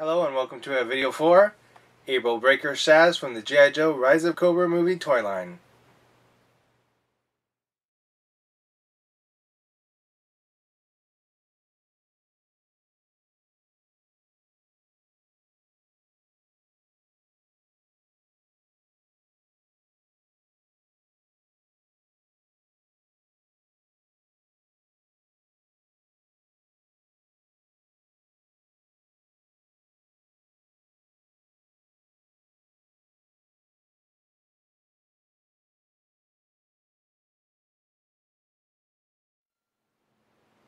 Hello and welcome to our video for April Breaker Shaz from the G.I. Joe Rise of Cobra movie toy line.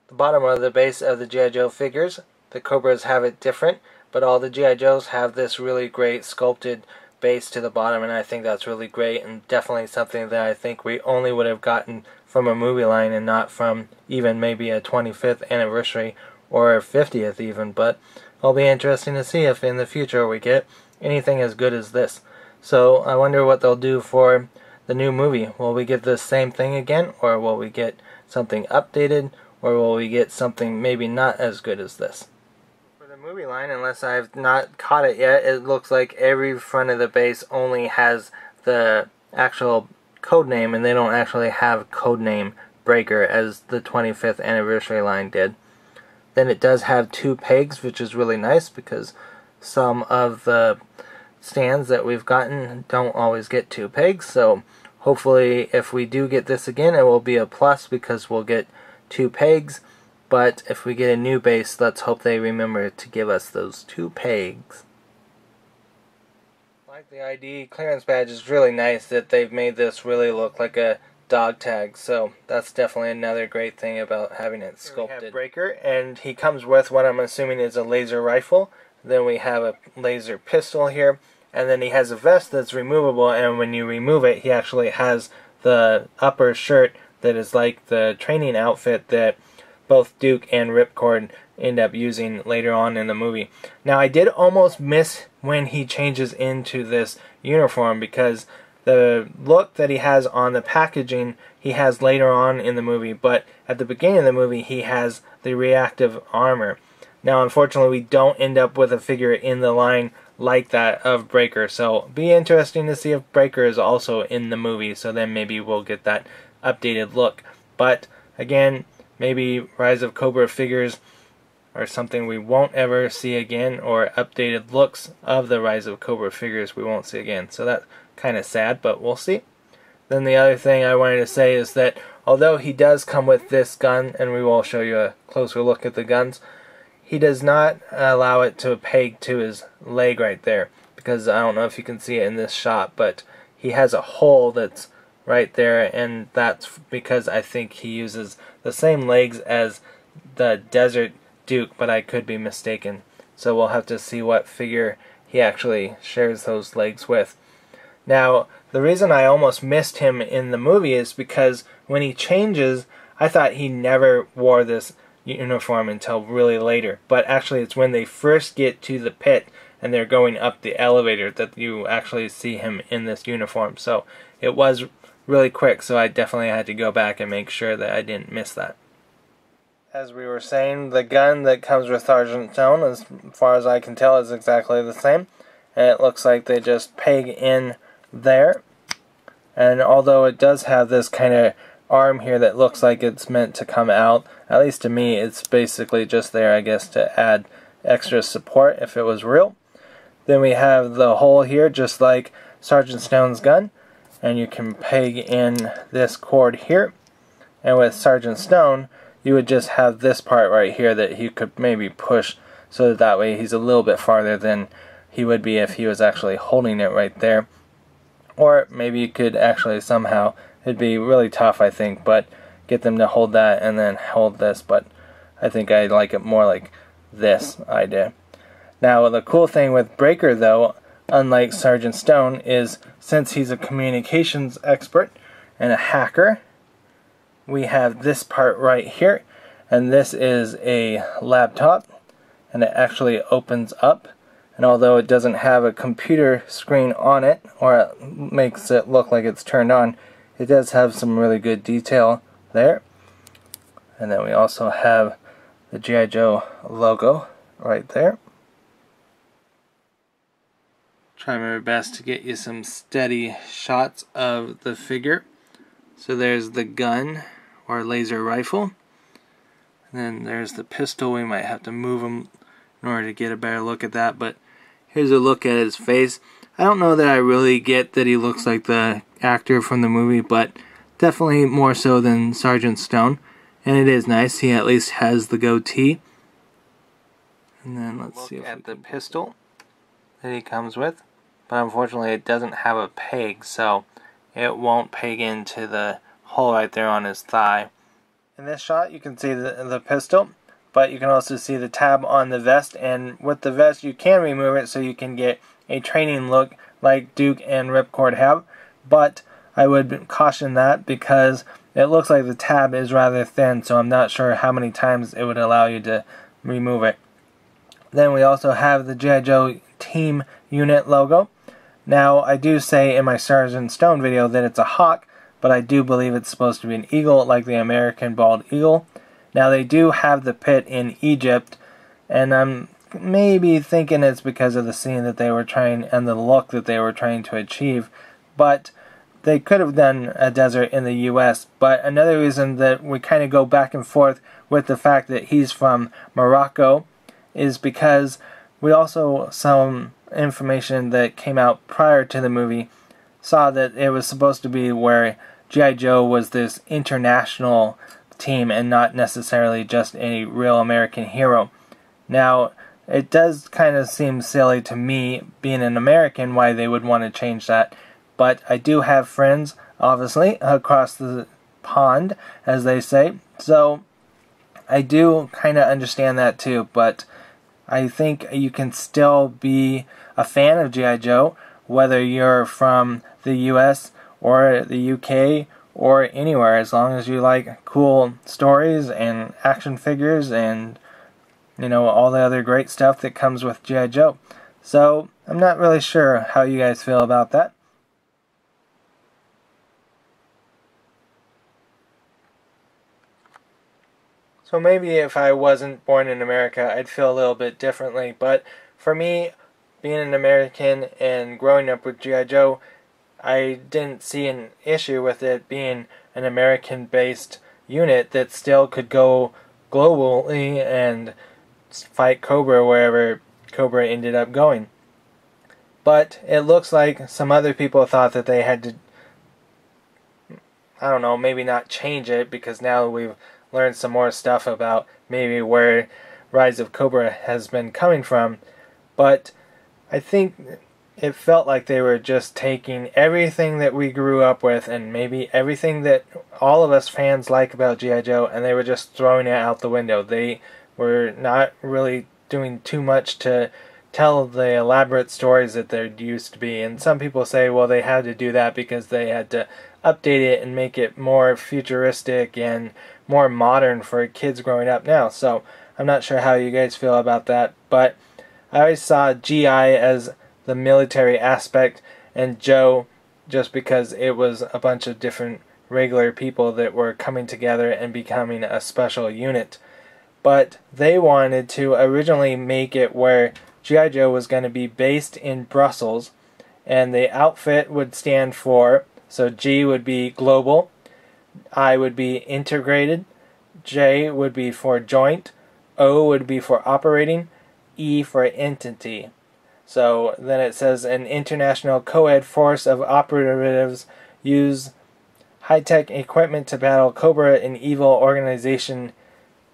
The bottom of the base of the G.I. Joe figures, the Cobras have it different, but all the G.I. Joes have this really great sculpted base to the bottom, and I think that's really great and definitely something that I think we only would have gotten from a movie line and not from even maybe a 25th anniversary or 50th even, but it'll be interesting to see if in the future we get anything as good as this. So I wonder what they'll do for the new movie. Will we get the same thing again, or will we get something updated? Or will we get something maybe not as good as this? For the movie line, unless I've not caught it yet, it looks like every front of the base only has the actual code name, and they don't actually have codename Breaker as the 25th anniversary line did. Then it does have two pegs, which is really nice because some of the stands that we've gotten don't always get two pegs, so hopefully if we do get this again, it will be a plus because we'll get two pegs, but if we get a new base, let's hope they remember to give us those two pegs. Like the ID clearance badge is really nice that they've made this really look like a dog tag, so that's definitely another great thing about having it sculpted. We have Breaker, and he comes with what I'm assuming is a laser rifle. Then we have a laser pistol here, and then he has a vest that's removable, and when you remove it, he actually has the upper shirt that is like the training outfit that both Duke and Ripcord end up using later on in the movie. Now I did almost miss when he changes into this uniform because the look that he has on the packaging he has later on in the movie, but at the beginning of the movie he has the reactive armor. Now unfortunately we don't end up with a figure in the line like that of Breaker, so it'll be interesting to see if Breaker is also in the movie, so then maybe we'll get that updated look. But again, maybe Rise of Cobra figures are something we won't ever see again, or updated looks of the Rise of Cobra figures we won't see again. So that's kind of sad, but we'll see. Then the other thing I wanted to say is that although he does come with this gun, and we will show you a closer look at the guns, he does not allow it to peg to his leg right there, because I don't know if you can see it in this shot, but he has a hole that's right there, and that's because I think he uses the same legs as the Desert Duke, but I could be mistaken. So we'll have to see what figure he actually shares those legs with. Now, the reason I almost missed him in the movie is because when he changes, I thought he never wore this uniform until really later. But actually it's when they first get to the pit and they're going up the elevator that you actually see him in this uniform. So it was really quick, so I definitely had to go back and make sure that I didn't miss that. As we were saying, the gun that comes with Sergeant Stone, as far as I can tell, is exactly the same. And it looks like they just peg in there. And although it does have this kind of arm here that looks like it's meant to come out, at least to me, it's basically just there, I guess, to add extra support if it was real. Then we have the hole here, just like Sergeant Stone's gun. And you can peg in this cord here, and with Sergeant Stone you would just have this part right here that he could maybe push so that way he's a little bit farther than he would be if he was actually holding it right there. Or maybe you could actually somehow, it'd be really tough I think, but get them to hold that and then hold this, but I think I like it more like this idea. Now the cool thing with Breaker though, unlike Sergeant Stone, is since he's a communications expert and a hacker, we have this part right here, and this is a laptop, and it actually opens up, and although it doesn't have a computer screen on it, or it makes it look like it's turned on, it does have some really good detail there. And then we also have the G.I. Joe logo right there. try my best to get you some steady shots of the figure. So there's the gun or laser rifle. And then there's the pistol. We might have to move him in order to get a better look at that, but here's a look at his face. I don't know that I really get that he looks like the actor from the movie, but definitely more so than Sergeant Stone. And it is nice. He at least has the goatee. And then let's see if at the pistol that he comes with. But unfortunately it doesn't have a peg, so it won't peg into the hole right there on his thigh. In this shot you can see the pistol, but you can also see the tab on the vest, and with the vest you can remove it so you can get a training look like Duke and Ripcord have, but I would caution that because it looks like the tab is rather thin, so I'm not sure how many times it would allow you to remove it. Then we also have the G.I. Joe Team Unit logo. Now, I do say in my Sergeant Stone video that it's a hawk, but I do believe it's supposed to be an eagle, like the American bald eagle. Now, they do have the pit in Egypt, and I'm maybe thinking it's because of the scene that they were trying, and the look that they were trying to achieve, but they could have done a desert in the US. But another reason that we kind of go back and forth with the fact that he's from Morocco is because we also some information that came out prior to the movie saw that it was supposed to be where G.I. Joe was this international team and not necessarily just a real American hero. Now, it does kind of seem silly to me, being an American, why they would want to change that, but I do have friends, obviously, across the pond, as they say, so I do kind of understand that too, but I think you can still be a fan of G.I. Joe, whether you're from the US or the UK or anywhere, as long as you like cool stories and action figures and, you know, all the other great stuff that comes with G.I. Joe. So, I'm not really sure how you guys feel about that. So maybe if I wasn't born in America, I'd feel a little bit differently, but for me, being an American and growing up with G.I. Joe, I didn't see an issue with it being an American-based unit that still could go globally and fight Cobra wherever Cobra ended up going. But it looks like some other people thought that they had to, I don't know, maybe not change it, because now we've learned some more stuff about maybe where Rise of Cobra has been coming from, but I think it felt like they were just taking everything that we grew up with and maybe everything that all of us fans like about G.I. Joe, and they were just throwing it out the window. They were not really doing too much to tell the elaborate stories that there used to be, and some people say, well, they had to do that because they had to update it and make it more futuristic and more modern for kids growing up now. So I'm not sure how you guys feel about that, but I always saw G.I. as the military aspect and Joe just because it was a bunch of different regular people that were coming together and becoming a special unit. But they wanted to originally make it where G.I. Joe was going to be based in Brussels, and the outfit would stand for, so G would be global, I would be integrated, J would be for joint, O would be for operating, E for entity. So then it says an international co-ed force of operatives use high-tech equipment to battle Cobra, an evil organization.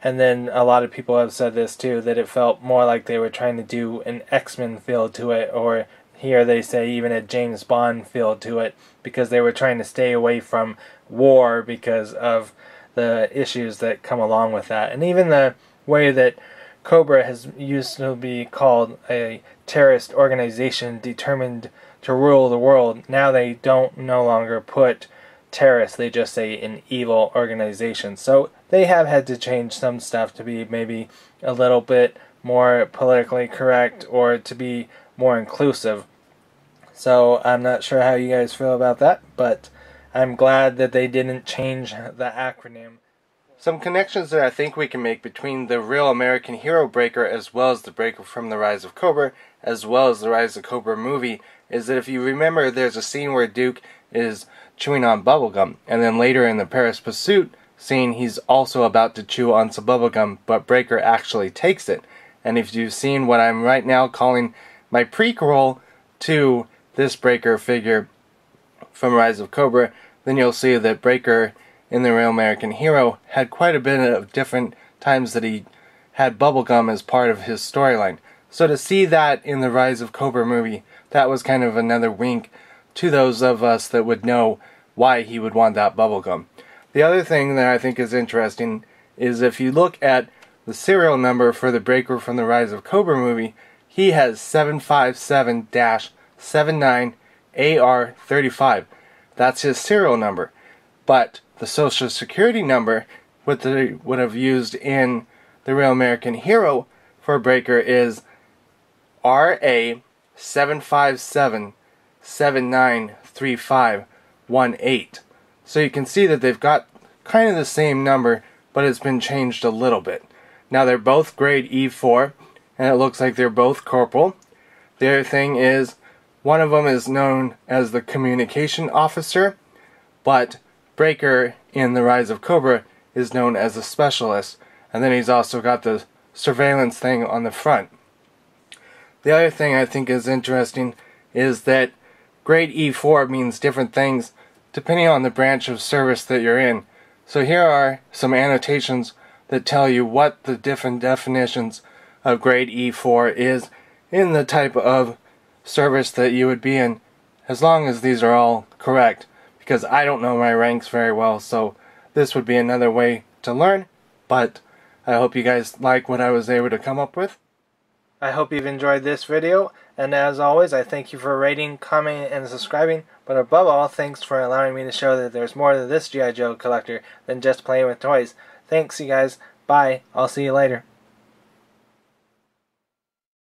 And then a lot of people have said this too, that it felt more like they were trying to do an X-Men feel to it, or here they say even a James Bond feel to it, because they were trying to stay away from war because of the issues that come along with that. And even the way that Cobra has used to be called a terrorist organization determined to rule the world, now they don't no longer put terrorists, they just say an evil organization. So they have had to change some stuff to be maybe a little bit more politically correct or to be more inclusive. So I'm not sure how you guys feel about that, but I'm glad that they didn't change the acronym. Some connections that I think we can make between the real American Hero Breaker as well as the Breaker from the Rise of Cobra, as well as the Rise of Cobra movie, is that if you remember, there's a scene where Duke is chewing on bubblegum, and then later in the Paris Pursuit scene, he's also about to chew on some bubblegum, but Breaker actually takes it. And if you've seen what I'm right now calling my prequel to this Breaker figure from Rise of Cobra, then you'll see that Breaker in the real American Hero had quite a bit of different times that he had bubblegum as part of his storyline. So to see that in the Rise of Cobra movie, that was kind of another wink to those of us that would know why he would want that bubblegum. The other thing that I think is interesting is if you look at the serial number for the Breaker from the Rise of Cobra movie, he has 757-79AR35. That's his serial number. But the Social Security number, what they would have used in the real American Hero for Breaker is RA757793518. So you can see that they've got kind of the same number, but it's been changed a little bit. Now they're both grade E4, and it looks like they're both corporal. The other thing is, one of them is known as the communication officer, but Breaker in the Rise of Cobra is known as a specialist, and then he's also got the surveillance thing on the front. The other thing I think is interesting is that grade E4 means different things depending on the branch of service that you're in. So here are some annotations that tell you what the different definitions of grade E4 is in the type of service that you would be in, as long as these are all correct, because I don't know my ranks very well, so this would be another way to learn, but I hope you guys like what I was able to come up with. I hope you've enjoyed this video, and as always, I thank you for rating, commenting, and subscribing, but above all, thanks for allowing me to show that there's more to this G.I. Joe collector than just playing with toys. Thanks, you guys. Bye. I'll see you later.